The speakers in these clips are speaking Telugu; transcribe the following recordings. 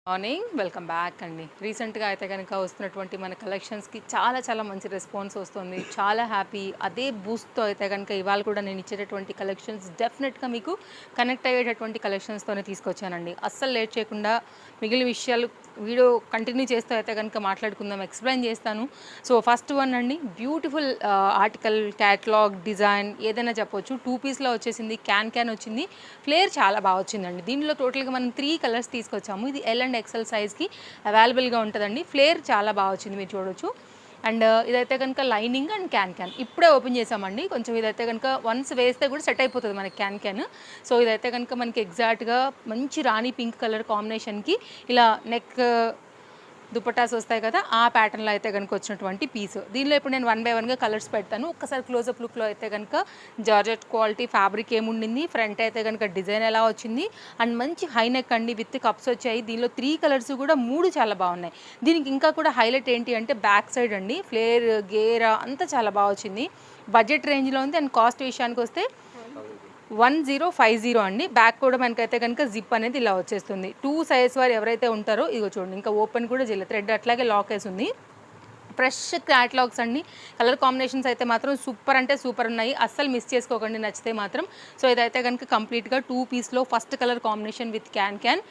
మార్నింగ్ వెల్కమ్ బ్యాక్ అండి. రీసెంట్గా అయితే కనుక వస్తున్నటువంటి మన కలెక్షన్స్కి చాలా మంచి రెస్పాన్స్ వస్తుంది. చాలా హ్యాపీ. అదే బూస్ట్తో అయితే కనుక ఇవాళ కూడా నేను ఇచ్చేటటువంటి కలెక్షన్స్ డెఫినెట్గా మీకు కనెక్ట్ అయ్యేటటువంటి కలెక్షన్స్తోనే తీసుకొచ్చానండి. అస్సలు లేట్ చేయకుండా మిగిలిన విషయాలు వీడియో కంటిన్యూ చేస్తూ అయితే కనుక మాట్లాడుకుందాం, ఎక్స్ప్లెయిన్ చేస్తాను. సో ఫస్ట్ వన్ అండి, బ్యూటిఫుల్ ఆర్టికల్, క్యాటలాగ్, డిజైన్ ఏదైనా చెప్పొచ్చు. 2 పీస్లో వచ్చేసింది. క్యాన్ వచ్చింది. ఫ్లేర్ చాలా బాగా వచ్చిందండి. దీనిలో టోటల్గా మనం 3 కలర్స్ తీసుకొచ్చాము. ఇది ఎల్ అండ్ ఎక్సెల్ సైజ్కి అవైలబుల్గా ఉంటుందండి. ఫ్లేర్ చాలా బాగా వచ్చింది, మీరు చూడొచ్చు. అండ్ ఇదైతే కనుక లైనింగ్ అండ్ క్యాన్ ఇప్పుడే ఓపెన్ చేసామండి. కొంచెం ఇదైతే కనుక వన్స్ వేస్తే కూడా సెట్ అయిపోతుంది మనకి క్యాన్. సో ఇదైతే కనుక మనకి ఎగ్జాక్ట్గా మంచి రాణి పింక్ కలర్ కాంబినేషన్కి ఇలా నెక్ దుపట్టాస్ వస్తాయి కదా, ఆ ప్యాటర్న్లో అయితే కనుక వచ్చినటువంటి పీస్. దీనిలో ఇప్పుడు నేను 1 బై 1గా కలర్స్ పెడతాను. ఒక్కసారి క్లోజప్ లుక్లో అయితే కనుక జార్జెట్ క్వాలిటీ ఫ్యాబ్రిక్ ఏముండింది, ఫ్రంట్ అయితే కనుక డిజైన్ ఎలా వచ్చింది, అండ్ మంచి హై నెక్ అండి విత్ కప్స్ వచ్చాయి. దీనిలో 3 కలర్స్ కూడా 3 చాలా బాగున్నాయి. దీనికి ఇంకా కూడా హైలైట్ ఏంటి అంటే బ్యాక్ సైడ్ అండి, ఫ్లేర్ గేరా అంతా చాలా బాగా వచ్చింది. బడ్జెట్ రేంజ్లో ఉంది. అండ్ కాస్ట్ విషయానికి వస్తే 1050 అండి. బ్యాక్ కూడా మనకైతే కనుక జిప్ అనేది ఇలా వచ్చేస్తుంది. 2 సైజ్ వారు ఎవరైతే ఉంటారో ఇదిగో చూడండి, ఇంకా ఓపెన్ కూడా చేయలేదు, థ్రెడ్ అట్లాగే లాక్ వేసి ఉంది. ఫ్రెష్ క్యాటలాగ్స్ అండి. కలర్ కాంబినేషన్స్ అయితే మాత్రం సూపర్ అంటే సూపర్ ఉన్నాయి. అస్సలు మిస్ చేసుకోకండి నచ్చితే మాత్రం. సో ఇదైతే కనుక కంప్లీట్గా 2 పీస్లో first colour combination with can.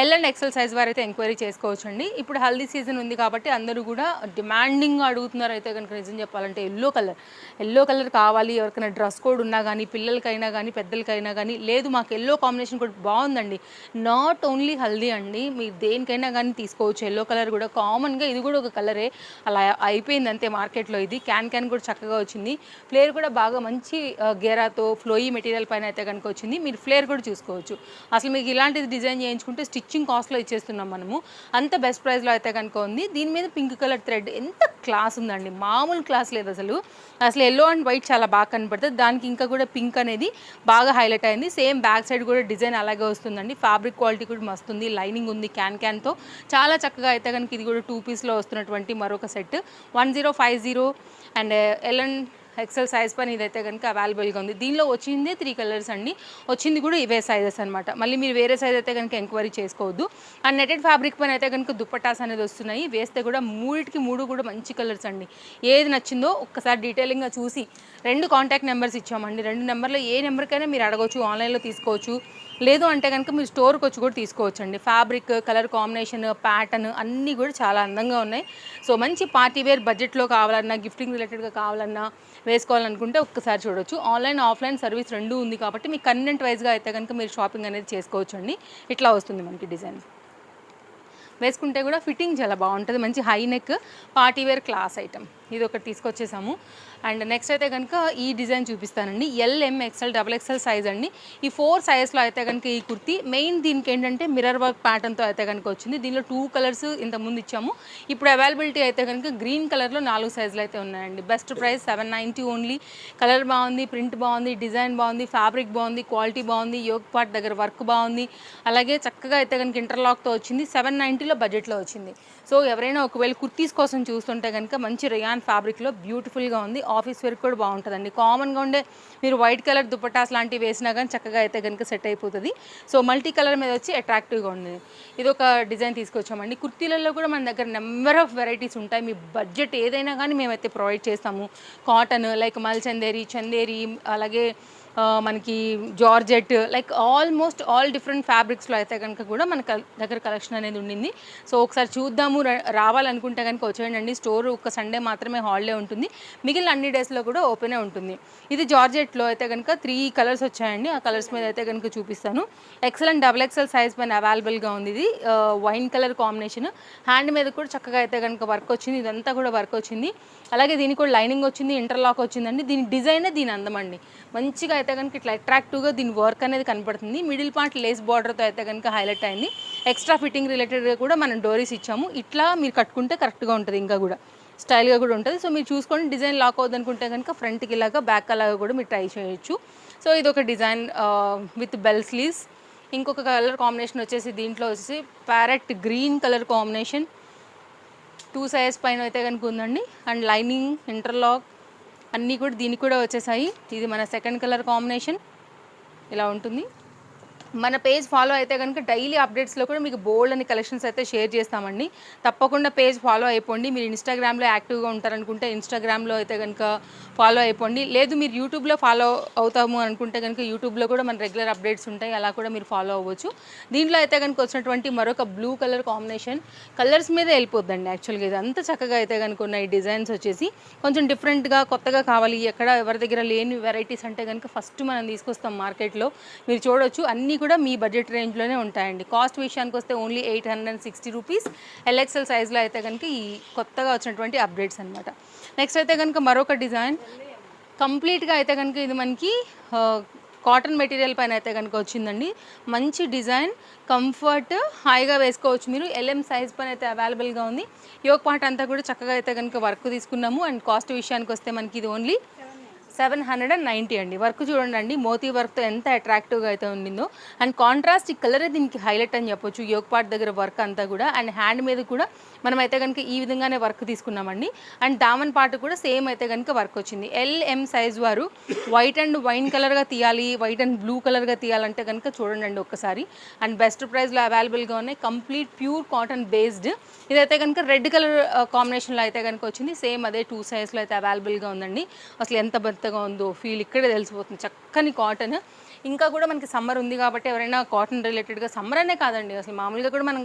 L and XL size వారు అయితే ఎంక్వైరీ చేసుకోవచ్చు అండి. ఇప్పుడు హల్దీ సీజన్ ఉంది కాబట్టి అందరూ కూడా డిమాండింగ్గా అడుగుతున్నారు. అయితే కనుక నిజం చెప్పాలంటే ఎల్లో కలర్ కావాలి. ఎవరికైనా డ్రెస్ కోడ్ ఉన్నా కానీ, పిల్లలకైనా కానీ, పెద్దలకైనా కానీ, లేదు మాకు ఎల్లో కాంబినేషన్ కూడా బాగుందండి. నాట్ ఓన్లీ హల్దీ అండి, మీరు దేనికైనా కానీ తీసుకోవచ్చు. ఎల్లో కలర్ కూడా కామన్గా ఇది కూడా ఒక కలరే, అలా అయిపోయింది అంతే మార్కెట్లో. ఇది క్యాన్ కూడా చక్కగా వచ్చింది. ఫ్లేర్ కూడా బాగా మంచి గేరాతో ఫ్లోయీ మెటీరియల్ పైన అయితే కనుక వచ్చింది. మీరు ఫ్లేర్ కూడా చూసుకోవచ్చు. అసలు మీకు ఇలాంటిది డిజైన్ చేయించుకుంటే స్టిచ్చింగ్ కాస్ట్లో ఇచ్చేస్తున్నాం మనము, అంత బెస్ట్ ప్రైస్లో అయితే కనుక ఉంది. దీని మీద పింక్ కలర్ థ్రెడ్ ఎంత క్లాస్ ఉందండి, మామూలు క్లాస్ లేదు అసలు. ఎల్లో అండ్ వైట్ చాలా బాగా కనపడుతుంది. దానికి ఇంకా కూడా పింక్ అనేది బాగా హైలైట్ అయింది. సేమ్ బ్యాక్ సైడ్ కూడా డిజైన్ అలాగే వస్తుందండి. ఫ్యాబ్రిక్ క్వాలిటీ కూడా మస్తుంది. లైనింగ్ ఉంది క్యాన్తో చాలా చక్కగా. అయితే కనుక ఇది కూడా 2 పీస్లో వస్తున్నటువంటి మరొక set 1050 and L and XL size పైన ఇదైతే కనుక అవైలబుల్గా ఉంది. దీనిలో వచ్చిందే 3 కలర్స్ అండి, వచ్చింది కూడా ఇవే సైజెస్ అనమాట. మళ్ళీ మీరు వేరే సైజ్ అయితే కనుక ఎంక్వైరీ చేసుకోవద్దు. అండ్ నెటెడ్ ఫ్యాబ్రిక్ పైన అయితే కనుక దుపట్టాస్ అనేది వస్తున్నాయి. వేస్తే కూడా 3 కూడా మంచి కలర్స్ అండి. ఏది నచ్చిందో ఒక్కసారి డీటెయిలింగ్గా చూసి 2 కాంటాక్ట్ నెంబర్స్ ఇచ్చామండి. 2 నెంబర్లో ఏ నెంబర్కైనా మీరు అడగవచ్చు, ఆన్లైన్లో తీసుకోవచ్చు. లేదు అంటే కనుక మీరు స్టోర్కి వచ్చి కూడా తీసుకోవచ్చు అండి. ఫ్యాబ్రిక్, కలర్ కాంబినేషన్, ప్యాటర్న్ అన్నీ కూడా చాలా అందంగా ఉన్నాయి. సో మంచి పార్టీ వేర్ బడ్జెట్లో కావాలన్నా, గిఫ్టింగ్ రిలేటెడ్గా కావాలన్నా, వేసుకోవాలనుకుంటే ఒక్కసారి చూడొచ్చు. ఆన్లైన్, ఆఫ్లైన్ సర్వీస్ 2 ఉంది కాబట్టి మీకు కన్వీనియంట్ వైజ్గా అయితే కనుక మీరు షాపింగ్ అనేది చేసుకోవచ్చు అండి. ఇట్లా వస్తుంది మనకి డిజైన్. వేసుకుంటే కూడా ఫిట్టింగ్ చాలా బాగుంటుంది. మంచి high neck party wear class item ఇది ఒకటి తీసుకొచ్చేసాము. అండ్ నెక్స్ట్ అయితే కనుక ఈ డిజైన్ చూపిస్తానండి. ఎల్, ఎం, ఎక్సెల్, XXL సైజ్ అండి. ఈ 4 సైజ్లో అయితే కనుక ఈ కుర్తీ మెయిన్ దీనికి ఏంటంటే మిర్రర్ వర్క్ ప్యాటర్న్తో అయితే కనుక వచ్చింది. దీనిలో 2 కలర్స్ ఇంతకుముందు ఇచ్చాము. ఇప్పుడు అవైలబిలిటీ అయితే కనుక గ్రీన్ కలర్లో 4 సైజులు అయితే ఉన్నాయండి. Best price 790 only. కలర్ బాగుంది, ప్రింట్ బాగుంది, డిజైన్ బాగుంది, ఫ్యాబ్రిక్ బాగుంది, క్వాలిటీ బాగుంది, యోగ్ పార్ట్ దగ్గర వర్క్ బాగుంది. అలాగే చక్కగా అయితే కనుక ఇంటర్లాక్తో వచ్చింది. 790లో బడ్జెట్లో వచ్చింది. సో ఎవరైనా ఒకవేళ కుర్తీస్ కోసం చూస్తుంటే కనుక మంచి రియాన్ ఫ్యాబ్రిక్లో బ్యూటిఫుల్గా ఉంది. ఆఫీస్ వేర్ కూడా బాగుంటుందండి. కామన్గా ఉండే మీరు వైట్ కలర్ దుపట్టాస్ లాంటివి వేసినా కానీ చక్కగా అయితే కనుక సెట్ అయిపోతుంది. సో మల్టీ కలర్ మీద వచ్చి అట్రాక్టివ్గా ఉంది. ఇది ఒక డిజైన్ తీసుకొచ్చామండి. కుర్తీలలో కూడా మన దగ్గర నెంబర్ ఆఫ్ వెరైటీస్ ఉంటాయి. మీ బడ్జెట్ ఏదైనా కానీ మేమైతే ప్రొవైడ్ చేస్తాము. కాటన్ లైక్ చందేరి, అలాగే మనకి georgette, like almost all different ఫ్యాబ్రిక్స్లో అయితే కనుక కూడా మన దగ్గర కలెక్షన్ అనేది ఉండింది. సో ఒకసారి చూద్దాము, రావాలనుకుంటే కనుక వచ్చేయండి. స్టోర్ ఒక సండే మాత్రమే హాలిడే ఉంటుంది, మిగిలిన అన్ని డేస్లో కూడా ఓపెనే ఉంటుంది. ఇది జార్జెట్లో అయితే కనుక 3 కలర్స్ వచ్చాయండి. ఆ కలర్స్ మీద అయితే కనుక చూపిస్తాను. ఎక్సెల్ అండ్ XXL సైజ్ పైన అవైలబుల్గా ఉంది. ఇది వైన్ కలర్ కాంబినేషన్. హ్యాండ్ మీద కూడా చక్కగా అయితే కనుక వర్క్ వచ్చింది. ఇదంతా కూడా వర్క్ వచ్చింది. అలాగే దీనికి కూడా లైనింగ్ వచ్చింది, ఇంటర్లాక్ వచ్చిందండి. దీని డిజైనే దీని అందమండి. మంచిగా అయితే కనుక ఇట్లా అట్రాక్టివ్గా దీని వర్క్ అనేది కనపడుతుంది. మిడిల్ పార్ట్ లేస్ బార్డర్తో అయితే కనుక హైలైట్ అయింది. ఎక్స్ట్రా ఫిట్టింగ్ రిలేటెడ్గా కూడా మనం డోరీస్ ఇచ్చాము. ఇట్లా మీరు కట్టుకుంటే కరెక్ట్గా ఉంటుంది, ఇంకా కూడా స్టైల్గా కూడా ఉంటుంది. సో మీరు చూసుకొని డిజైన్ లాక్ అవుతుంది అనుకుంటే కనుక ఫ్రంట్కి ఇలాగా, బ్యాక్ అలాగా కూడా మీరు ట్రై చేయొచ్చు. సో ఇది ఒక డిజైన్ విత్ బెల్ స్లీవ్స్. ఇంకొక కలర్ కాంబినేషన్ వచ్చేసి దీంట్లో వచ్చేసి parrot green colour combination 2 size పైన అయితే కనుక ఉందండి. అండ్ లైనింగ్, ఇంటర్లాక్ అన్నీ కూడా దీనికి కూడా వచ్చేసాయి. ఇది మన సెకండ్ కలర్ కాంబినేషన్ ఇలా ఉంటుంది. మన పేజ్ ఫాలో అయితే కనుక డైలీ అప్డేట్స్లో కూడా మీకు బోల్డ్ అని కలెక్షన్స్ అయితే షేర్ చేస్తామండి. తప్పకుండా పేజ్ ఫాలో అయిపోండి. మీరు ఇన్స్టాగ్రామ్లో యాక్టివ్గా ఉంటారనుకుంటే ఇన్స్టాగ్రామ్లో అయితే కనుక ఫాలో అయిపోండి. లేదు మీరు యూట్యూబ్లో ఫాలో అవుతాము అనుకుంటే కనుక యూట్యూబ్లో కూడా మన రెగ్యులర్ అప్డేట్స్ ఉంటాయి, అలా కూడా మీరు ఫాలో అవ్వచ్చు. దీంట్లో అయితే కనుక వచ్చినటువంటి మరొక బ్లూ కలర్ కాంబినేషన్ కలర్స్ మీద వెళ్ళిపోద్దండి. యాక్చువల్గా ఇది అంత చక్కగా అయితే కనుక ఉన్నాయి. డిజైన్స్ వచ్చేసి కొంచెం డిఫరెంట్గా కొత్తగా కావాలి, ఎక్కడ ఎవరి దగ్గర లేని వెరైటీస్ అంటే కనుక ఫస్ట్ మనం తీసుకొస్తాం మార్కెట్లో. మీరు చూడొచ్చు అన్నీ కూడా మీ బడ్జెట్ రేంజ్లోనే ఉంటాయండి. కాస్ట్ విషయానికి వస్తే ఓన్లీ 860 రూపీస్. ఎల్ఎక్స్ఎల్ సైజ్లో అయితే కనుక ఈ కొత్తగా వచ్చినటువంటి అప్డేట్స్ అనమాట. నెక్స్ట్ అయితే కనుక మరొక డిజైన్ కంప్లీట్గా అయితే కనుక ఇది మనకి కాటన్ మెటీరియల్ పైన అయితే కనుక వచ్చిందండి. మంచి డిజైన్, కంఫర్ట్, హాయిగా వేసుకోవచ్చు మీరు. ఎల్ఎం సైజ్ పైన అయితే అవైలబుల్గా ఉంది. యోక్ పార్ట్ అంతా కూడా చక్కగా అయితే కనుక వర్క్ తీసుకున్నాము. అండ్ కాస్ట్ విషయానికి వస్తే మనకి ఇది ఓన్లీ 790 అండి. వర్క్ చూడండి, మోతీ వర్క్తో ఎంత అట్రాక్టివ్గా అయితే ఉండిందో. అండ్ కాంట్రాస్ట్ ఈ కలరే దీనికి హైలైట్ అని చెప్పొచ్చు. యోక్ పార్ట్ దగ్గర వర్క్ అంతా కూడా, అండ్ హ్యాండ్ మీద కూడా మనం అయితే కనుక ఈ విధంగానే వర్క్ తీసుకున్నామండి. అండ్ దామన్ పార్ట్ కూడా సేమ్ అయితే కనుక వర్క్ వచ్చింది. ఎల్ఎం సైజ్ వారు వైట్ అండ్ వైన్ కలర్గా తీయాలి, వైట్ అండ్ బ్లూ కలర్గా తీయాలంటే కనుక చూడండి ఒక్కసారి. అండ్ బెస్ట్ ప్రైస్లో అవైలబుల్గా ఉన్నాయి. Complete pure cotton based. ఇదైతే కనుక రెడ్ కలర్ కాంబినేషన్లో అయితే కనుక వచ్చింది. సేమ్ అదే 2 సైజ్లో అయితే అవైలబుల్గా ఉందండి. అసలు ఎంత మెత్తగా ఉందో ఫీల్ ఇక్కడే తెలిసిపోతుంది. చక్కని కాటన్. ఇంకా కూడా మనకి సమ్మర్ ఉంది కాబట్టి ఎవరైనా కాటన్ రిలేటెడ్గా, సమ్మర్ అనే కాదండి అసలు మామూలుగా కూడా మనం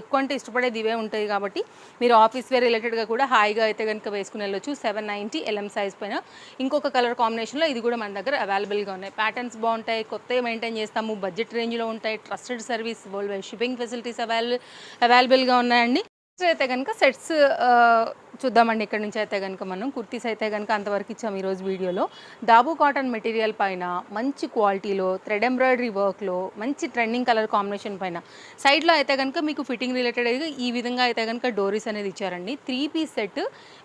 ఎక్కువ అంటే ఇష్టపడేది ఇవే ఉంటాయి కాబట్టి మీరు ఆఫీస్ వేర్ రిలేటెడ్గా కూడా హాయిగా అయితే కనుక వేసుకుని వెళ్ళొచ్చు. 790 ఎల్ఎం సైజ్ పైన ఇంకొక కలర్ కాంబినేషన్లో ఇది కూడా మన దగ్గర అవైలబుల్గా ఉన్నాయి. ప్యాటర్న్స్ బాగుంటాయి, కొత్తవి మెయింటైన్ చేస్తాము, బడ్జెట్ రేంజ్లో ఉంటాయి, trusted service, world wide shipping facilities అవైలబుల్గా ఉన్నాయండి. అయితే కనుక సెట్స్ చూద్దామండి. ఇక్కడ నుంచి అయితే కనుక మనం కుర్తీస్ అయితే కనుక అంతవరకు ఇచ్చాము ఈరోజు వీడియోలో. దాబు కాటన్ మెటీరియల్ పైన మంచి క్వాలిటీలో థ్రెడ్ ఎంబ్రాయిడరీ వర్క్లో మంచి ట్రెండింగ్ కలర్ కాంబినేషన్ పైన సైడ్లో అయితే కనుక మీకు ఫిట్టింగ్ రిలేటెడ్ ఈ విధంగా అయితే కనుక డోరీస్ అనేది ఇచ్చారండి. 3 పీస్ సెట్.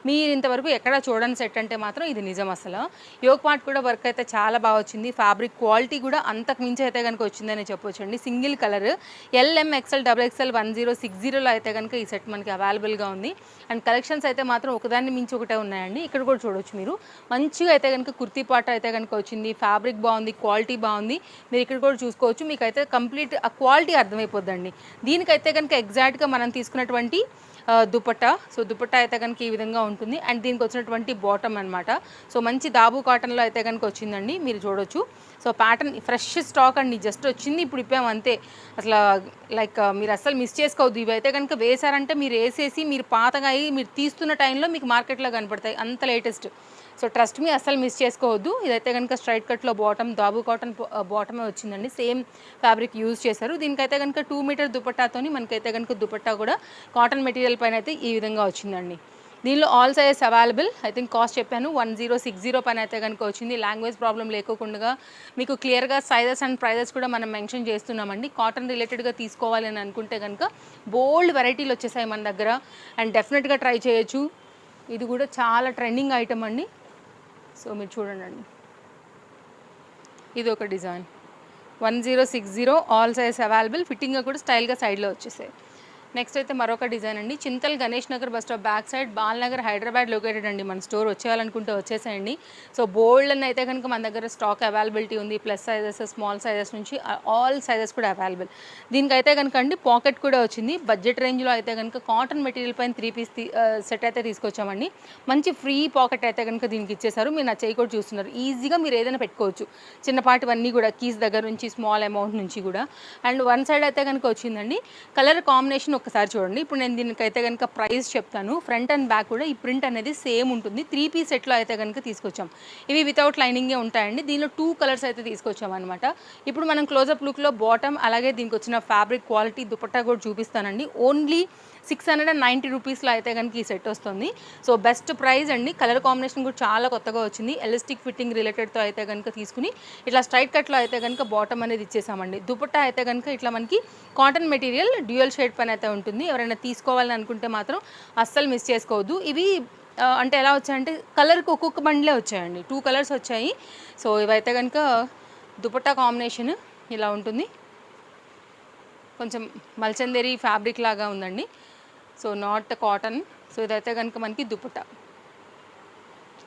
మీరు ఇంతవరకు ఎక్కడ చూడని సెట్ అంటే మాత్రం ఇది నిజం. అసలు యోక్ పార్ట్ కూడా వర్క్ అయితే చాలా బాగా వచ్చింది. ఫ్యాబ్రిక్ క్వాలిటీ కూడా అంతకు మించి అయితే కనుక వచ్చిందని చెప్పొచ్చండి. Single colour LM XL XXL 1060లో అయితే కనుక ఈ సెట్ మనకి అవైలబుల్గా ఉంది. అండ్ కలెక్షన్స్ అయితే మాత్రం ఒకదాన్ని మించి ఒకటే ఉన్నాయండి. ఇక్కడ కూడా చూడొచ్చు మీరు. మంచిగా అయితే కనుక కుర్తీ పాట అయితే కనుక వచ్చింది. ఫ్యాబ్రిక్ బాగుంది, క్వాలిటీ బాగుంది. మీరు ఇక్కడ కూడా చూసుకోవచ్చు. మీకైతే కంప్లీట్ ఆ క్వాలిటీ అర్థమైపోద్దండి. దీనికైతే కనుక ఎగ్జాక్ట్గా మనం తీసుకున్నటువంటి దుపట్టా. సో దుపట్టా అయితే కనుక ఈ విధంగా ఉంటుంది. అండ్ దీనికి వచ్చినటువంటి బాటమ్ అనమాట. సో మంచి దాబు కాటన్లో అయితే కనుక వచ్చిందండి. మీరు చూడొచ్చు. సో ప్యాటర్న్ ఫ్రెష్ స్టాక్ అండి, జస్ట్ వచ్చింది ఇప్పుడు ఇప్పాము అంతే. అసలు లైక్ మీరు అస్సలు మిస్ చేసుకోవద్దు. ఇవి అయితే కనుక వేసారంటే మీరు వేసేసి మీరు పాతగా అయ్యి మీరు తీస్తున్న టైంలో మీకు మార్కెట్లో కనపడతాయి, అంత లేటెస్ట్. సో ట్రస్ట్ మీ అస్సలు మిస్ చేసుకోవద్దు. ఇదైతే కనుక స్ట్రైట్ కట్లో బాటమ్, దాబు కాటన్ బాటమే వచ్చిందండి. సేమ్ ఫ్యాబ్రిక్ యూజ్ చేశారు. దీనికైతే కనుక 2 మీటర్ దుపట్టాతోని మనకైతే కనుక దుపట్టా కూడా కాటన్ మెటీరియల్ పైన అయితే ఈ విధంగా వచ్చిందండి. దీనిలో all sizes available. I think cost చెప్పాను 1060 పైన అయితే కనుక వచ్చింది. లాంగ్వేజ్ ప్రాబ్లం లేకోకుండా మీకు క్లియర్గా సైజెస్ అండ్ ప్రైజెస్ కూడా మనం మెన్షన్ చేస్తున్నామండి. కాటన్ రిలేటెడ్గా తీసుకోవాలి అని అనుకుంటే కనుక బోల్డ్ వెరైటీలు వచ్చేసాయి మన దగ్గర. అండ్ డెఫినెట్గా ట్రై చేయొచ్చు. ఇది కూడా చాలా ట్రెండింగ్ ఐటమ్ అండి. సో మీరు చూడండి, ఇది ఒక డిజైన్ 1060 ఆల్ సైజ్ అవైలబుల్. ఫిట్టింగ్గా కూడా స్టైల్గా సైడ్లో వచ్చేసాయి. నెక్స్ట్ అయితే మరొక డిజైన్ అండి. Chintal Ganesh Nagar bus stop back side, Balanagar, Hyderabad located అండి. మన స్టోర్ వచ్చేయాలనుకుంటే వచ్చేసేయండి. సో బోల్డ్ అని అయితే కనుక మన దగ్గర స్టాక్ అవైలబిలిటీ ఉంది. ప్లస్ సైజెస్, స్మాల్ సైజెస్ నుంచి ఆల్ సైజెస్ కూడా అవైలబుల్. దీనికైతే కనుక అండి పాకెట్ కూడా వచ్చింది. బడ్జెట్ రేంజ్లో అయితే కనుక కాటన్ మెటీరియల్ పైన 3 పీస్ సెట్ అయితే తీసుకొచ్చామండి. మంచి ఫ్రీ పాకెట్ అయితే కనుక దీనికి ఇచ్చేసారు. మీరు నా చేయి కూడా చూస్తున్నారు. ఈజీగా మీరు ఏదైనా పెట్టుకోవచ్చు. చిన్నపాటివన్నీ కూడా కీస్ దగ్గర నుంచి స్మాల్ అమౌంట్ నుంచి కూడా. అండ్ వన్ సైడ్ అయితే కనుక వచ్చిందండి. కలర్ కాంబినేషన్ ఒకసారి చూడండి. ఇప్పుడు నేను దీనికైతే కనుక ప్రైస్ చెప్తాను. ఫ్రంట్ అండ్ బ్యాక్ కూడా ఈ ప్రింట్ అనేది సేమ్ ఉంటుంది. 3 పీస్ సెట్లో అయితే కనుక తీసుకొచ్చాం. ఇవి వితౌట్ లైనింగే ఉంటాయండి. దీనిలో 2 కలర్స్ అయితే తీసుకొచ్చాం అనమాట. ఇప్పుడు మనం క్లోజప్ లుక్లో బాటమ్ అలాగే దీనికి వచ్చిన ఫ్యాబ్రిక్ క్వాలిటీ దుపట్టా కూడా చూపిస్తానండి. ఓన్లీ 690 రూపీస్లో అయితే కనుక ఈ సెట్ వస్తుంది. సో బెస్ట్ ప్రైస్ అండి. కలర్ కాంబినేషన్ కూడా చాలా కొత్తగా వచ్చింది. ఎలాస్టిక్ ఫిట్టింగ్ రిలేటెడ్తో అయితే కనుక తీసుకుని ఇట్లా స్ట్రైట్ కట్లో అయితే కనుక బాటమ్ అనేది ఇచ్చేసామండి. దుపట్టా అయితే కనుక ఇట్లా మనకి కాటన్ మెటీరియల్ డ్యూయల్ షేడ్ పైన అయితే ఉంటుంది. ఎవరైనా తీసుకోవాలని అనుకుంటే మాత్రం అస్సలు మిస్ చేసుకోవద్దు. ఇవి అంటే ఎలా వచ్చాయంటే కలర్కి ఒక్కొక్క బండ్లే వచ్చాయండి. 2 కలర్స్ వచ్చాయి. సో ఇవైతే కనుక దుపట్టా కాంబినేషన్ ఇలా ఉంటుంది. కొంచెం మల్చందేరి ఫ్యాబ్రిక్ లాగా ఉందండి. So not cotton. సో ఇదైతే కనుక మనకి దుపట్టా.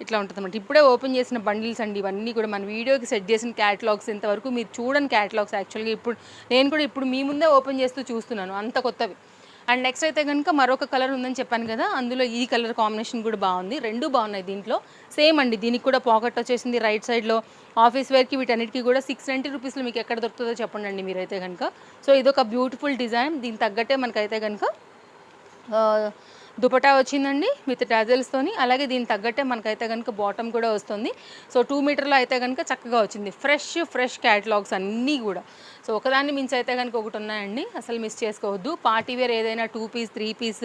ఇట్లా ఉంటుందన్నమాట. ఇప్పుడే ఓపెన్ చేసిన బండిల్స్ అండి ఇవన్నీ కూడా. మన వీడియోకి సెట్ చేసిన క్యాటలాగ్స్, ఇంతవరకు మీరు చూడని క్యాటలాగ్స్ యాక్చువల్గా. నేను కూడా ఇప్పుడు మీ ముందే ఓపెన్ చేస్తూ చూస్తున్నాను, అంత కొత్తవి. అండ్ నెక్స్ట్ అయితే కనుక మరొక కలర్ ఉందని చెప్పాను కదా, అందులో ఈ కలర్ కాంబినేషన్ కూడా బాగుంది. రెండు బాగున్నాయి దీంట్లో. సేమ్ అండి, దీనికి కూడా పాకెట్ వచ్చేసింది రైట్ సైడ్లో. ఆఫీస్ వేర్కి వీటన్నిటికీ కూడా 690 రూపీస్లో మీకు ఎక్కడ దొరుకుతుందో చెప్పండి మీరైతే కనుక. సో ఇదొక బ్యూటిఫుల్ డిజైన్. దీనికి తగ్గట్టే మనకైతే కనుక దుపటా వచ్చిందండి విత్ టాజల్స్తోని. అలాగే దీనికి తగ్గట్టే మనకైతే కనుక బాటమ్ కూడా వస్తుంది. సో 2 మీటర్లో అయితే కనుక చక్కగా వచ్చింది. ఫ్రెష్ క్యాటలాగ్స్ అన్నీ కూడా. సో ఒకదాన్ని మించి అయితే కనుక ఒకటి ఉన్నాయండి, అసలు మిస్ చేసుకోవద్దు. పార్టీ వేర్ ఏదైనా 2 పీస్ 3 పీస్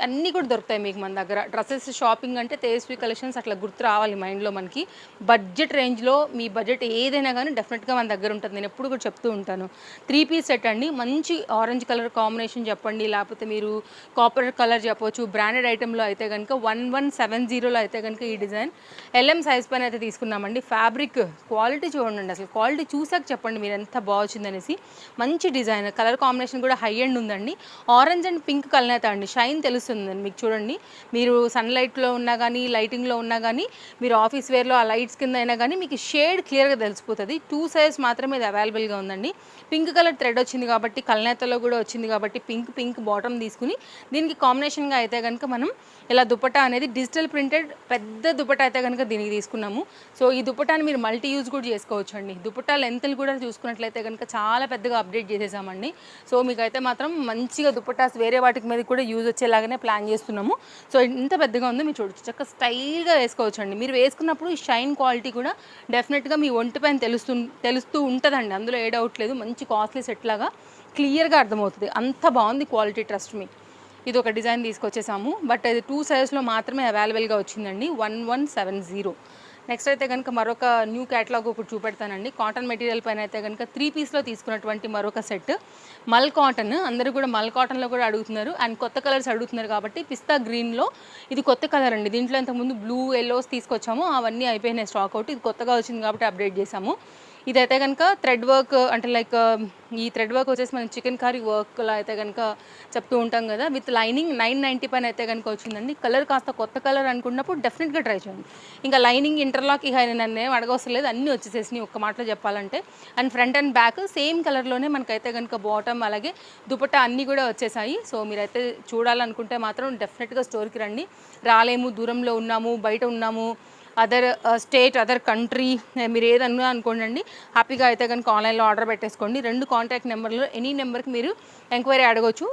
అన్నీ కూడా దొరుకుతాయి మీకు మన దగ్గర. డ్రెస్సెస్ షాపింగ్ అంటే తేజస్వి కలెక్షన్స్ అట్లా గుర్తు రావాలి మైండ్లో మనకి. బడ్జెట్ రేంజ్లో మీ బడ్జెట్ ఏదైనా కానీ డెఫినెట్గా మన దగ్గర ఉంటుంది. నేను ఎప్పుడు కూడా చెప్తూ ఉంటాను. 3 పీస్ సెట్ అండి, మంచి ఆరెంజ్ కలర్ కాంబినేషన్ చెప్పండి, లేకపోతే మీరు కాపర్ కలర్ చెప్పవచ్చు. బ్రాండెడ్ ఐటెంలో అయితే కనుక 1170లో అయితే కనుక ఈ డిజైన్ LM సైజ్ పైన అయితే తీసుకున్నామండి. ఫ్యాబ్రిక్ క్వాలిటీ చూడండి, అసలు క్వాలిటీ చూసాక చెప్పండి మీరు ఎంత బాగుంది అనేసి. మంచి డిజైన్, కలర్ కాంబినేషన్ కూడా హై ఎండ్ ఉందండి. ఆరెంజ్ అండ్ పింక్ కలర్ అండి, షైన్ తెలుస్తుందండి మీకు. చూడండి, మీరు సన్లైట్లో ఉన్నా కానీ లైటింగ్లో ఉన్నా కానీ, మీరు ఆఫీస్ వేర్లో ఆ లైట్స్ కింద అయినా కానీ మీకు షేడ్ క్లియర్గా తెలిసిపోతుంది. 2 సైజ్ మాత్రమే ఇది అవైలబుల్గా ఉందండి. పింక్ కలర్ థ్రెడ్ వచ్చింది కాబట్టి, కల్నేతలో కూడా వచ్చింది కాబట్టి పింక్ బాటమ్ తీసుకుని దీనికి కాంబినేషన్గా అయితే కనుక మనం ఇలా దుపట్టా అనేది డిజిటల్ ప్రింటెడ్ పెద్ద దుపట్టా అయితే కనుక దీనికి తీసుకున్నాము. సో ఈ దుపట్టాని మీరు మల్టీ యూజ్ కూడా చేసుకోవచ్చు అండి. దుపట్టా లెంత్లు కూడా చూసుకున్నట్లయితే కనుక చాలా పెద్దగా అప్డేట్ చేసేసామండి. సో మీకైతే మాత్రం మంచిగా దుపట్టాస్ వేరే వాటికి మీద కూడా యూజ్ వచ్చేలాగానే ప్లాన్ చేస్తున్నాము. సో ఇంత పెద్దగా ఉందో మీరు చూడొచ్చు, చక్కగా స్టైల్గా వేసుకోవచ్చు అండి. మీరు వేసుకున్నప్పుడు ఈ షైన్ క్వాలిటీ కూడా డెఫినెట్గా మీ ఒంటి పైన తెలుస్తూ ఉంటుందండి, అందులో ఏ డౌట్ లేదు. మంచి కాస్ట్లీ సెట్ లాగా క్లియర్గా అర్థమవుతుంది, అంత బాగుంది క్వాలిటీ, ట్రస్ట్ మీ. ఇది ఒక డిజైన్ తీసుకొచ్చేసాము, బట్ అది 2 సైజ్లో మాత్రమే అవైలబుల్గా వచ్చిందండి. 1170. నెక్స్ట్ అయితే కనుక మరొక న్యూ క్యాటలాగ్ ఒకటి చూపెడతానండి. కాటన్ మెటీరియల్ పైన అయితే కనుక 3 పీస్లో తీసుకున్నటువంటి మరొక సెట్. మల్ కాటన్, అందరూ కూడా మల్ కాటన్లో కూడా అడుగుతున్నారు అండ్ కొత్త కలర్స్ అడుగుతున్నారు కాబట్టి పిస్తా గ్రీన్లో ఇది కొత్త కలర్ అండి. దీంట్లో ఇంతకుముందు బ్లూ ఎల్లోస్ తీసుకొచ్చాము, అవన్నీ అయిపోయినాయి స్టాక్ అవుట్. ఇది కొత్తగా వచ్చింది కాబట్టి అప్డేట్ చేసాము. ఇదైతే కనుక థ్రెడ్ వర్క్, అంటే లైక్ ఈ థ్రెడ్ వర్క్ వచ్చేసి మనం చికెన్ కర్రీ వర్క్లో అయితే కనుక చెప్తూ ఉంటాం కదా, విత్ లైనింగ్ 990 పైన అయితే కనుక వచ్చిందండి. కలర్ కాస్త కొత్త కలర్ అనుకున్నప్పుడు డెఫినెట్గా ట్రై చేయండి. ఇంకా లైనింగ్ ఇంటర్లాక్ ఇక నన్ను ఏం అడగవసరం, అన్నీ వచ్చేసేసి ఒక్క మాటలో చెప్పాలంటే. And front and back same కలర్లోనే మనకైతే కనుక బాటమ్ అలాగే దుపట్టా అన్నీ కూడా వచ్చేసాయి. సో మీరైతే చూడాలనుకుంటే మాత్రం డెఫినెట్గా స్టోర్కి రండి. రాలేము, దూరంలో ఉన్నాము, బయట ఉన్నాము, అదర్ స్టేట్, అదర్ కంట్రీ, మీరు ఏదన్నా అనుకోండి, హ్యాపీగా అయితే కనుక ఆన్లైన్లో ఆర్డర్ పెట్టేసుకోండి. 2 కాంటాక్ట్ నెంబర్లో ఎనీ నెంబర్కి మీరు ఎంక్వైరీ అడగవచ్చు.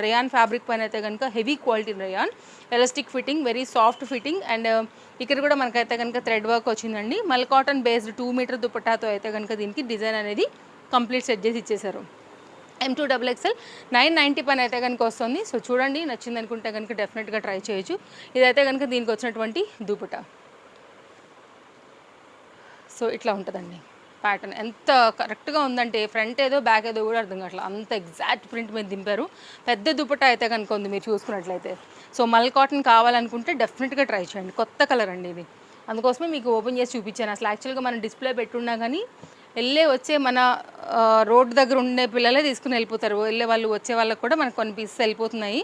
రేయాన్ ఫ్యాబ్రిక్ పైన అయితే కనుక heavy quality rayon, elastic fitting, very soft fitting. And ఇక్కడ కూడా మనకైతే కనుక థ్రెడ్ వర్క్ వచ్చిందండి. మల్ కాటన్ బేస్డ్ 2 మీటర్ దుపట్టాతో అయితే కనుక దీనికి డిజైన్ అనేది కంప్లీట్ సెట్ చేసి ఇచ్చేసారు. M2XXL 990 పైన అయితే కనుక వస్తుంది. సో చూడండి, నచ్చింది అనుకుంటే కనుక డెఫినెట్గా ట్రై చేయొచ్చు. ఇదైతే కనుక దీనికి వచ్చినటువంటి దుపట్టా. సో ఇట్లా ఉంటుందండి ప్యాటర్న్. ఎంత కరెక్ట్గా ఉందంటే ఫ్రంట్ ఏదో బ్యాక్ ఏదో కూడా అర్థం కావట్లేదు, అంత ఎగ్జాక్ట్ ప్రింట్ మీద దింపారు. పెద్ద దుపట్టా అయితే కనుక ఉంది మీరు చూసుకున్నట్లయితే. సో మల్ కాటన్ కావాలనుకుంటే డెఫినెట్గా ట్రై చేయండి. కొత్త కలర్ అండి ఇది, అందుకోసమే మీకు ఓపెన్ చేసి చూపించాను. అసలు యాక్చువల్గా మనం డిస్ప్లే పెట్టున్నా కానీ వచ్చే మన రోడ్ దగ్గర ఉండే పిల్లలే తీసుకుని వెళ్ళిపోతారు. వెళ్ళే వాళ్ళు వచ్చే వాళ్ళకి కూడా మనకు కొన్ని పీసెస్ వెళ్ళిపోతున్నాయి.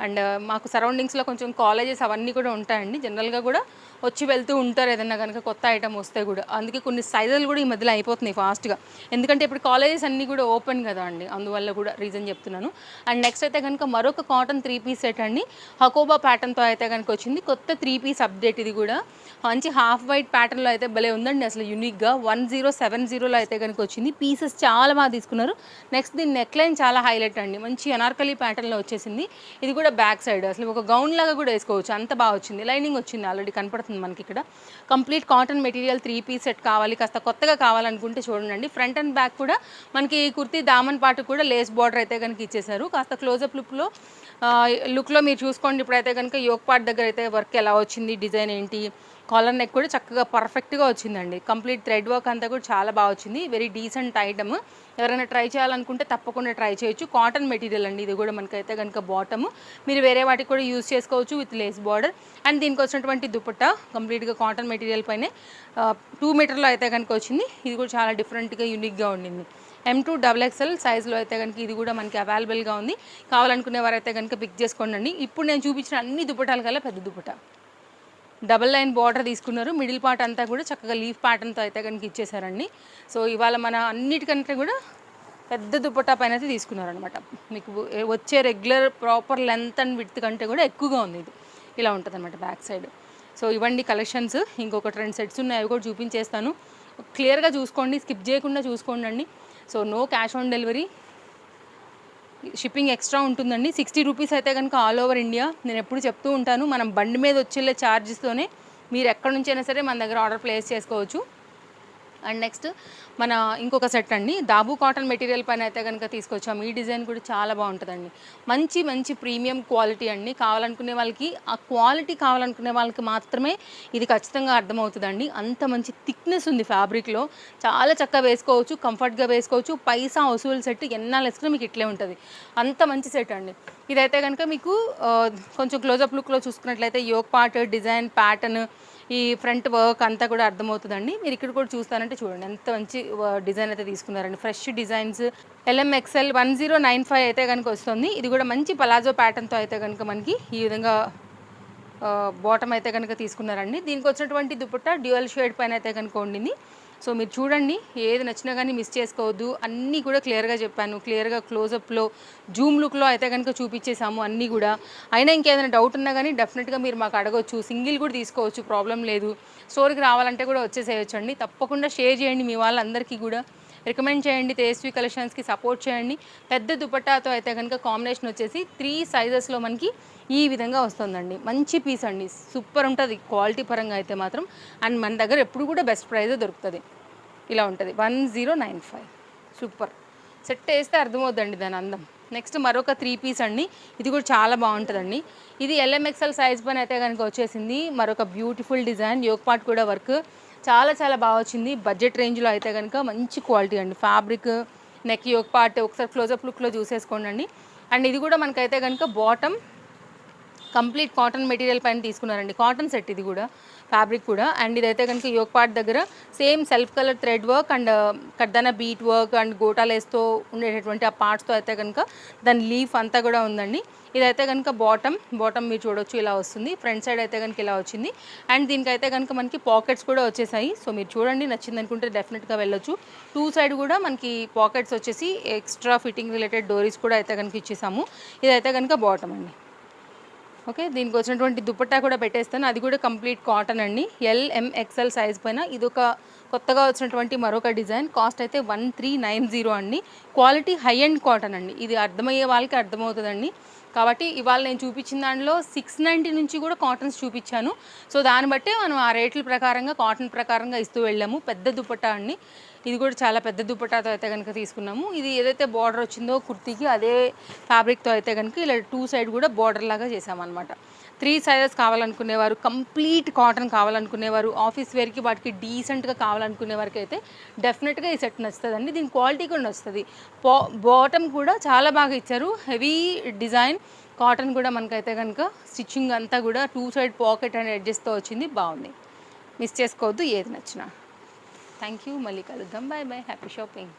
అండ్ మాకు సరౌండింగ్స్లో కొంచెం కాలేజెస్ అవన్నీ కూడా ఉంటాయండి. జనరల్గా కూడా వచ్చి వెళ్తూ ఉంటారు ఏదన్నా కనుక కొత్త ఐటమ్ వస్తే కూడా. అందుకే కొన్ని సైజులు కూడా ఈ మధ్యలో అయిపోతున్నాయి ఫాస్ట్గా, ఎందుకంటే ఇప్పుడు కాలేజెస్ అన్నీ కూడా ఓపెన్ కదా అండి, అందువల్ల కూడా రీజన్ చెప్తున్నాను. అండ్ నెక్స్ట్ అయితే కనుక మరొక కాటన్ 3 పీస్ సెట్ అండి. హకోబా ప్యాటర్న్తో అయితే కనుక వచ్చింది. కొత్త 3 పీస్ అప్డేట్ ఇది కూడా. మంచి హాఫ్ వైట్ ప్యాటర్న్లో అయితే భలే ఉందండి అసలు యూనిక్గా. 1070లో అయితే కనుక వచ్చింది. పీసెస్ చాలా బాగా తీసుకున్నారు. నెక్స్ట్ దీని నెక్ లైన్ చాలా హైలైట్ అండి, మంచి అనార్కలి ప్యాటర్న్లో వచ్చేసింది. ఇది కూడా బ్యాక్ సైడ్ అసలు ఒక గౌన్ లాగా కూడా వేసుకోవచ్చు, అంత బాగా వచ్చింది. లైనింగ్ వచ్చింది ఆల్రెడీ కనపడుతుంది మనకి ఇక్కడ. Complete cotton material 3 piece set కావాలి, కాస్త కొత్తగా కావాలనుకుంటే చూడండి. ఫ్రంట్ అండ్ బ్యాక్ కూడా మనకి కుర్తీ దామన్ పాటు కూడా లేస్ బార్డర్ అయితే కనుక ఇచ్చేసారు. కాస్త క్లోజప్ లుక్లో మీరు చూసుకోండి. ఇప్పుడైతే కనుక యోక్ పార్ట్ దగ్గర అయితే వర్క్ ఎలా వచ్చింది, డిజైన్ ఏంటి, కాలర్ నెక్ కూడా చక్కగా పర్ఫెక్ట్గా వచ్చిందండి. కంప్లీట్ థ్రెడ్ వర్క్ అంతా కూడా చాలా బాగా వచ్చింది. Very decent item. ఎవరైనా ట్రై చేయాలనుకుంటే తప్పకుండా ట్రై చేయొచ్చు. కాటన్ మెటీరియల్ అండి ఇది కూడా. మనకైతే కనుక బాటమ్ మీరు వేరే వాటికి కూడా యూజ్ చేసుకోవచ్చు విత్ లేస్ బార్డర్. అండ్ దీనికి వచ్చినటువంటి దుపట్టా కంప్లీట్గా కాటన్ మెటీరియల్ పైనే 2 మీటర్లో అయితే కనుక వచ్చింది. ఇది కూడా చాలా డిఫరెంట్గా యూనిక్గా ఉండింది. M2XXL సైజ్లో అయితే కనుక ఇది కూడా మనకి అవైలబుల్గా ఉంది. కావాలనుకునే వారైతే కనుక పిక్ చేసుకోండి. ఇప్పుడు నేను చూపించిన అన్ని దుపట్టాల కల్లా పెద్ద దుపట్టా డబల్ లైన్ బార్డర్ తీసుకున్నారు. మిడిల్ పార్ట్ అంతా కూడా చక్కగా లీఫ్ ప్యాటర్న్తో అయితే కనుక ఇచ్చేసారండి. సో ఇవాళ మన అన్నిటికంటే కూడా పెద్ద దుపట్టా పైన అయితే తీసుకున్నారనమాట. మీకు వచ్చే regular proper length and width కంటే కూడా ఎక్కువగా ఉంది. ఇది ఇలా ఉంటుంది అనమాట బ్యాక్ సైడ్. సో ఇవ్వండి కలెక్షన్స్. ఇంకొకటి 2 సెట్స్ ఉన్నాయి, అవి కూడా చూపించేస్తాను. క్లియర్గా చూసుకోండి, స్కిప్ చేయకుండా చూసుకోండి అండి. So no cash on delivery, shipping extra ఉంటుందండి. 60 రూపీస్ అయితే కనుక ఆల్ ఓవర్ ఇండియా. నేను ఎప్పుడు చెప్తూ ఉంటాను, మనం బండి మీద వచ్చే ఛార్జెస్తోనే మీరు ఎక్కడి నుంచి అయినా సరే మన దగ్గర ఆర్డర్ ప్లేస్ చేసుకోవచ్చు. అండ్ నెక్స్ట్ మన ఇంకొక సెట్ అండి, దాబు కాటన్ మెటీరియల్ పైన అయితే కనుక తీసుకొచ్చాము. ఈ డిజైన్ కూడా చాలా బాగుంటుందండి. మంచి మంచి ప్రీమియం క్వాలిటీ అండి. కావాలనుకునే వాళ్ళకి, ఆ క్వాలిటీ కావాలనుకునే వాళ్ళకి మాత్రమే ఇది ఖచ్చితంగా అర్థమవుతుందండి. అంత మంచి థిక్నెస్ ఉంది ఫ్యాబ్రిక్లో. చాలా చక్కగా వేసుకోవచ్చు, కంఫర్ట్గా వేసుకోవచ్చు. పైసా వసూలు సెట్ ఎన్నాళ్ళు వేసుకున్నా మీకు ఇట్లే ఉంటుంది. అంత మంచి సెట్ అండి. ఇదైతే కనుక మీకు కొంచెం క్లోజప్ లుక్లో చూసుకున్నట్లయితే యోక్ పార్ట్ డిజైన్ ప్యాటర్న్, ఈ ఫ్రంట్ వర్క్ అంతా కూడా అర్థమవుతుందండి. మీరు ఇక్కడ కూడా చూస్తానంటే చూడండి ఎంత మంచి డిజైన్ అయితే తీసుకున్నారండి. Fresh designs. LMXL 1095 అయితే కనుక వస్తుంది. ఇది కూడా మంచి పలాజో ప్యాటర్న్తో అయితే కనుక మనకి ఈ విధంగా బాటమ్ అయితే కనుక తీసుకున్నారండి. దీనికి వచ్చినటువంటి దుపట్టా డ్యూయల్ షేడ్ పైన అయితే కనుక ఉండింది. సో మీరు చూడండి, ఏది నచ్చినా కానీ మిస్ చేసుకోవద్దు. అన్నీ కూడా క్లియర్గా చెప్పాను, క్లియర్గా క్లోజప్లో జూమ్ లుక్లో అయితే కనుక చూపించేసాము అన్నీ కూడా. అయినా ఇంకేదైనా డౌట్ ఉన్నా కానీ డెఫినెట్గా మీరు మాకు అడగవచ్చు, సింగిల్ కూడా తీసుకోవచ్చు, ప్రాబ్లం లేదు. స్టోర్కి రావాలంటే కూడా వచ్చేసేయచ్చు అండి. తప్పకుండా షేర్ చేయండి, మీ వాళ్ళందరికీ కూడా రికమెండ్ చేయండి. తేజస్వి కలెక్షన్స్కి సపోర్ట్ చేయండి. పెద్ద దుపట్టాతో అయితే కనుక కాంబినేషన్ వచ్చేసి 3 సైజెస్లో మనకి ఈ విధంగా వస్తుందండి. మంచి పీస్ అండి, సూపర్ ఉంటుంది క్వాలిటీ పరంగా అయితే మాత్రం. అండ్ మన దగ్గర ఎప్పుడు కూడా బెస్ట్ ప్రైజే దొరుకుతుంది. ఇలా ఉంటుంది 1095. సూపర్ సెట్ వేస్తే అర్థమవుతుందండి దాని అందం. నెక్స్ట్ మరొక 3 పీస్ అండి. ఇది కూడా చాలా బాగుంటుందండి. ఇది LMXL సైజ్ పైన అయితే కనుక వచ్చేసింది. మరొక బ్యూటిఫుల్ డిజైన్, యోక్ పార్ట్ కూడా వర్క్ చాలా చాలా బాగా వచ్చింది. బడ్జెట్ రేంజ్లో అయితే కనుక మంచి క్వాలిటీ అండి. ఫ్యాబ్రిక్, నెక్, యోక్ పార్ట్ ఒకసారి క్లోజప్ లుక్లో చూసేసుకోండి అండి. అండ్ ఇది కూడా మనకైతే కనుక బాటమ్ కంప్లీట్ కాటన్ మెటీరియల్ పైన తీసుకున్నారండి. కాటన్ సెట్ ఇది కూడా, ఫ్యాబ్రిక్ కూడా. అండ్ ఇదైతే కనుక యోక్ పార్ట్ దగ్గర same self colour thread work and కడ్దానా బీట్ వర్క్ అండ్ గోటాలేస్తో ఉండేటటువంటి ఆ పార్ట్స్తో అయితే కనుక దాని లీఫ్ అంతా కూడా ఉందండి. ఇదైతే కనుక బాటమ్ మీరు చూడొచ్చు ఇలా వస్తుంది. ఫ్రంట్ సైడ్ అయితే కనుక ఇలా వచ్చింది. అండ్ దీనికైతే కనుక మనకి పాకెట్స్ కూడా వచ్చేసాయి. సో మీరు చూడండి, నచ్చింది అనుకుంటే డెఫినెట్గా వెళ్ళొచ్చు. 2 సైడ్ కూడా మనకి పాకెట్స్ వచ్చేసి ఎక్స్ట్రా ఫిట్టింగ్ రిలేటెడ్ డోరీస్ కూడా అయితే కనుక ఇచ్చేసాము. ఇదైతే కనుక బాటమ్ అండి. ఓకే, దీనికి వచ్చినటువంటి దుపట్టా కూడా పెట్టేస్తాను. అది కూడా కంప్లీట్ కాటన్ అండి. LMXL సైజ్ పైన ఇది ఒక కొత్తగా వచ్చినటువంటి మరొక డిజైన్. కాస్ట్ అయితే 1390 అండి. క్వాలిటీ హై అండ్ కాటన్ అండి. ఇది అర్థమయ్యే వాళ్ళకి అర్థమవుతుందండి. కాబట్టి ఇవాళ నేను చూపించిన దాంట్లో 690 నుంచి కూడా కాటన్స్ చూపించాను. సో దాన్ని బట్టే మనం ఆ రేట్ల ప్రకారంగా కాటన్ ప్రకారంగా ఇస్తూ వెళ్ళాము. పెద్ద దుపట్టా అండి. ఇది కూడా చాలా పెద్ద దుపట్టాతో అయితే కనుక తీసుకున్నాము. ఇది ఏదైతే బార్డర్ వచ్చిందో కుర్తీకి అదే ఫ్యాబ్రిక్తో అయితే కనుక ఇలా 2 సైడ్ కూడా బార్డర్ లాగా చేసామన్నమాట. 3 సైజెస్ కావాలనుకునేవారు, కంప్లీట్ కాటన్ కావాలనుకునేవారు, ఆఫీస్ వేర్కి వాటికి డీసెంట్గా కావాలనుకునే వారికి అయితే డెఫినెట్గా ఈ సెట్ నచ్చుతుందండి. దీని క్వాలిటీ కూడా నచ్చుతుంది. బాటమ్ కూడా చాలా బాగా ఇచ్చారు, హెవీ డిజైన్. కాటన్ కూడా మనకైతే కనుక స్టిచ్చింగ్ అంతా కూడా 2 సైడ్ పాకెట్ అండ్ ఎడ్జెస్తో వచ్చింది. బాగుంది, మిస్ చేసుకోవద్దు ఏది నచ్చినా. థ్యాంక్ యూ, మళ్ళీ కలుద్దాం. Bye bye, happy shopping.